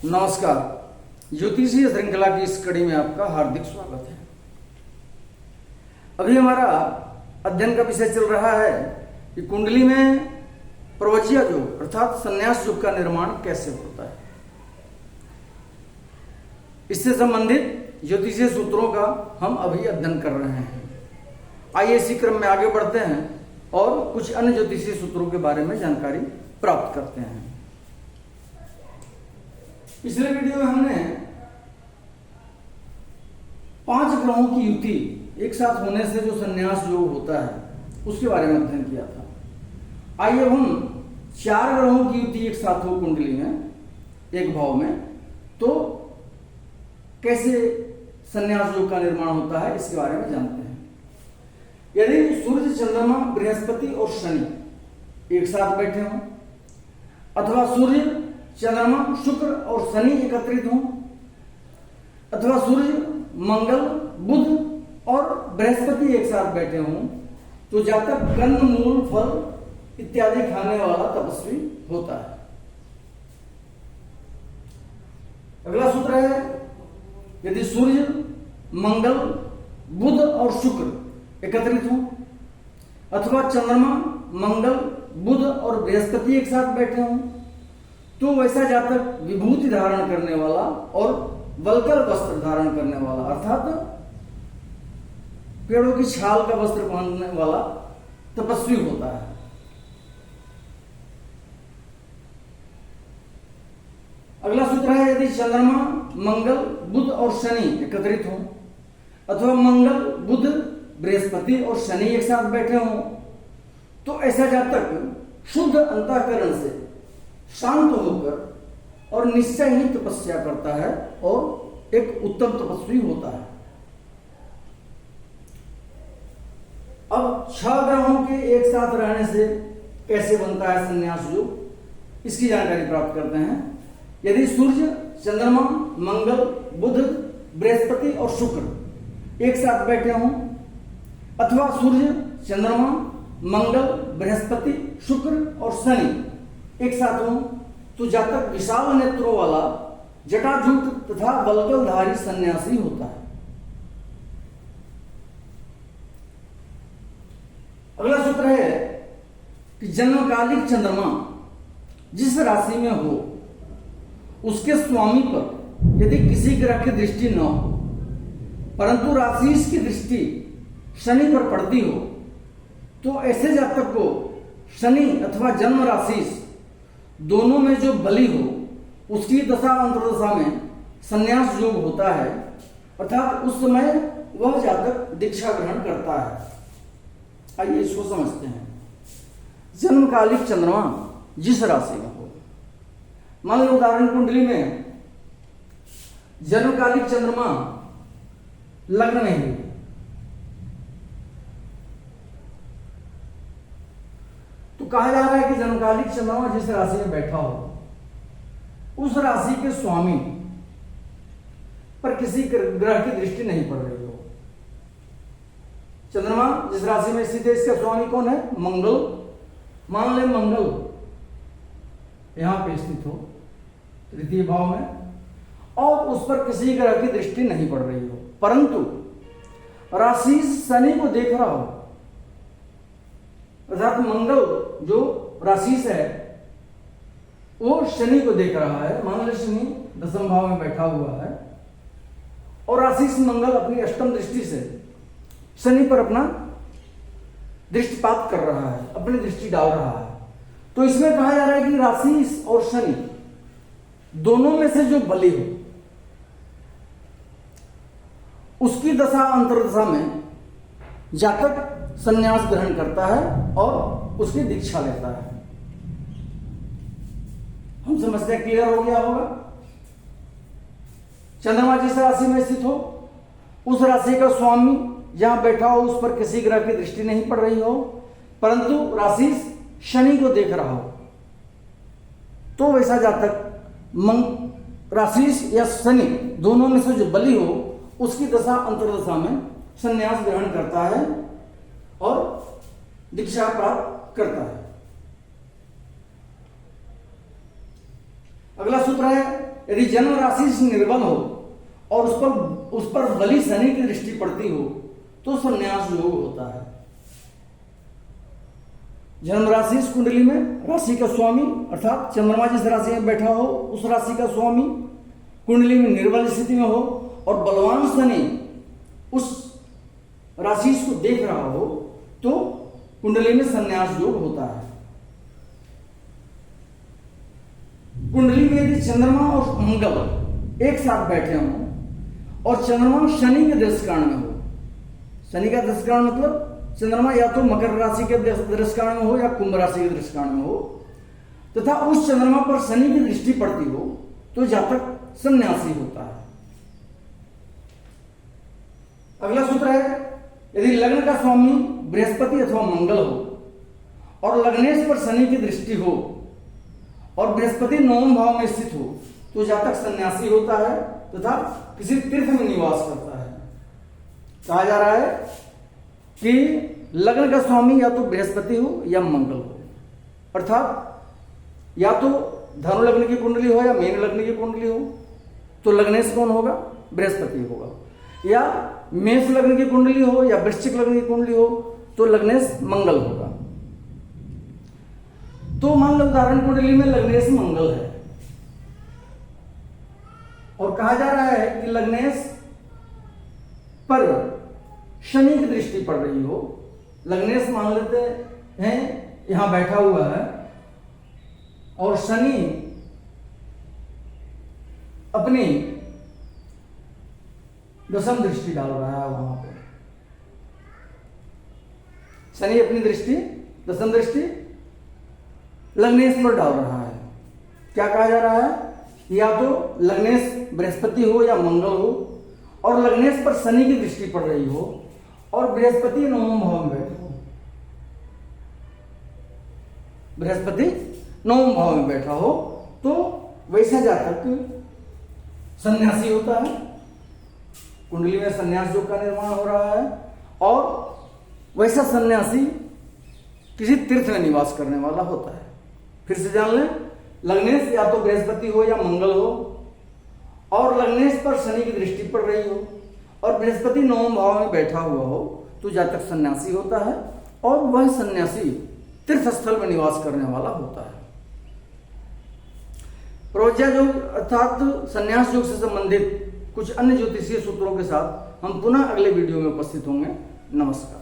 नमस्कार। ज्योतिषीय श्रृंखला की इस कड़ी में आपका हार्दिक स्वागत है। अभी हमारा अध्ययन का विषय चल रहा है कि कुंडली में प्रवज्या योग अर्थात संन्यास योग का निर्माण कैसे होता है। इससे संबंधित ज्योतिषीय सूत्रों का हम अभी अध्ययन कर रहे हैं। आइए इसी क्रम में आगे बढ़ते हैं और कुछ अन्य ज्योतिषीय सूत्रों के बारे में जानकारी प्राप्त करते हैं। पिछले वीडियो में हमने 5 ग्रहों की युति एक साथ होने से जो संन्यास योग होता है उसके बारे में अध्ययन किया था। आइए हम 4 ग्रहों की युति एक साथ हो कुंडली में एक भाव में तो कैसे संन्यास योग का निर्माण होता है इसके बारे में जानते हैं। यदि सूर्य, चंद्रमा, बृहस्पति और शनि एक साथ बैठे हों अथवा सूर्य, चंद्रमा, शुक्र और शनि एकत्रित हों अथवा सूर्य, मंगल, बुध और बृहस्पति एक साथ बैठे हों तो जातक कंद, मूल, फल इत्यादि खाने वाला तपस्वी होता है। अगला सूत्र है, यदि सूर्य, मंगल, बुध और शुक्र एकत्रित हों अथवा चंद्रमा, मंगल, बुध और बृहस्पति एक साथ बैठे हों तो वैसा जातक विभूति धारण करने वाला और वल्कल वस्त्र धारण करने वाला अर्थात पेड़ों की छाल का वस्त्र पहनने वाला तपस्वी होता है। अगला सूत्र है, यदि चंद्रमा, मंगल, बुध और शनि एकत्रित हों अथवा मंगल, बुध, बृहस्पति और शनि एक साथ बैठे हों तो ऐसा जातक शुद्ध अंतःकरण से शांत होकर और निश्चय ही तपस्या करता है और एक उत्तम तपस्वी होता है। अब 6 ग्रहों के एक साथ रहने से कैसे बनता है संन्यास योग इसकी जानकारी प्राप्त करते हैं। यदि सूर्य, चंद्रमा, मंगल, बुध, बृहस्पति और शुक्र एक साथ बैठे हों अथवा सूर्य, चंद्रमा, मंगल, बृहस्पति, शुक्र और शनि एक साथ हों तो जातक विशाल नेत्रों वाला जटाजूट तथा वल्कलधारी सन्यासी होता है। अगला सूत्र है कि जन्मकालिक चंद्रमा जिस राशि में हो उसके स्वामी पर यदि किसी ग्रह की दृष्टि न हो परंतु राशि की दृष्टि शनि पर पड़ती हो तो ऐसे जातक को शनि अथवा जन्म राशि दोनों में जो बली हो उसकी दशा अंतर्दशा में संन्यास योग होता है अर्थात उस समय वह जातक दीक्षा ग्रहण करता है। आइए इसको समझते हैं। जन्मकालिक चंद्रमा जिस राशि में हो, मान लो उदाहरण कुंडली में जन्मकालिक चंद्रमा लग्न में ही तो कहा जा रहा है कि जन्मकालिक चंद्रमा जिस राशि में बैठा हो उस राशि के स्वामी पर किसी ग्रह की दृष्टि नहीं पड़ रही हो। चंद्रमा जिस राशि में स्थित है इसका स्वामी कौन है? मंगल। मान ले मंगल यहां पे स्थित हो तृतीय भाव में और उस पर किसी ग्रह की दृष्टि नहीं पड़ रही हो परंतु राशि शनि को देख रहा हो अर्थात मंगल जो राशि है वो शनि को देख रहा है। मान लो शनि 10वें भाव में बैठा हुआ है और राशि मंगल अपनी अष्टम दृष्टि से शनि पर अपना दृष्टिपात कर रहा है, अपनी दृष्टि डाल रहा है। तो इसमें कहा जा रहा है कि राशि और शनि दोनों में से जो बली हो उसकी दशा अंतर्दशा में जातक संन्यास ग्रहण करता है और उसकी दीक्षा लेता है। हम समझते हैं, क्लियर हो गया होगा। चंद्रमा जिस राशि में स्थित हो उस राशि का स्वामी जहां बैठा हो उस पर किसी ग्रह की दृष्टि नहीं पड़ रही हो परंतु राशि शनि को देख रहा हो तो वैसा जातक राशि या शनि दोनों में से जो बली हो उसकी दशा अंतर्दशा में संन्यास ग्रहण करता है और दीक्षा प्राप्त करता है। अगला सूत्र है यदि जन्म राशि से निर्बल हो और उस पर बली शनि की दृष्टि पड़ती हो तो संन्यास योग होता है। जन्म राशि इस कुंडली में राशि का स्वामी अर्थात चंद्रमा जिस राशि में बैठा हो उस राशि का स्वामी कुंडली में निर्बल स्थिति में हो और बलवान शनि उस राशि को देख रहा हो तो कुंडली में संन्यास योग होता है। कुंडली में यदि चंद्रमा और मंगल एक साथ बैठे हों और चंद्रमा शनि के दृष्टिकाण में हो, शनि का दृष्टिकाण मतलब चंद्रमा या तो मकर राशि के दृष्टिकाण में हो या कुंभ राशि के दृष्टिकाण में हो तथा उस चंद्रमा पर शनि की दृष्टि पड़ती हो तो जातक सन्यासी होता है। अगला सूत्र है, यदि लग्न का स्वामी बृहस्पति अथवा मंगल हो और लग्नेश पर शनि की दृष्टि हो और बृहस्पति नवम भाव में स्थित हो तो जातक सन्यासी होता है तथा किसी तीर्थ में निवास करता है। कहा जा रहा है कि लग्न का स्वामी या तो बृहस्पति हो या मंगल हो, अर्थात या तो धनु लग्न की कुंडली हो या मीन लग्न की कुंडली हो तो लग्नेश कौन होगा? बृहस्पति होगा, या मेष लग्न की कुंडली हो या वृश्चिक लग्न की कुंडली हो तो लग्नेश मंगल होगा। तो मान लो उदाहरण कुंडली में लग्नेश मंगल है और कहा जा रहा है कि लग्नेश पर शनि की दृष्टि पड़ रही हो। लग्नेश मान लेते हैं यहां बैठा हुआ है और शनि अपनी दशम दृष्टि डाल रहा है वहां पे। शनि अपनी दृष्टि दशम दृष्टि लग्नेश पर डाल रहा है। क्या कहा जा रहा है? या तो लग्नेश बृहस्पति हो या मंगल हो और लग्नेश पर शनि की दृष्टि पड़ रही हो और बृहस्पति नवम भाव में बैठा हो, बृहस्पति नवम भाव में बैठा हो तो वैसा जातक सन्यासी होता है। कुंडली में सन्यास योग का निर्माण हो रहा है और वैसा सन्यासी किसी तीर्थ में निवास करने वाला होता है। फिर से जान लें, लग्नेश या तो बृहस्पति हो या मंगल हो और लग्नेश पर शनि की दृष्टि पड़ रही हो और बृहस्पति नवम भाव में बैठा हुआ हो तो जातक सन्यासी होता है और वह सन्यासी तीर्थ स्थल में निवास करने वाला होता है। प्रवज्ञा योग अर्थात संन्यास योग से संबंधित कुछ अन्य ज्योतिषीय सूत्रों के साथ हम पुनः अगले वीडियो में उपस्थित होंगे। नमस्कार।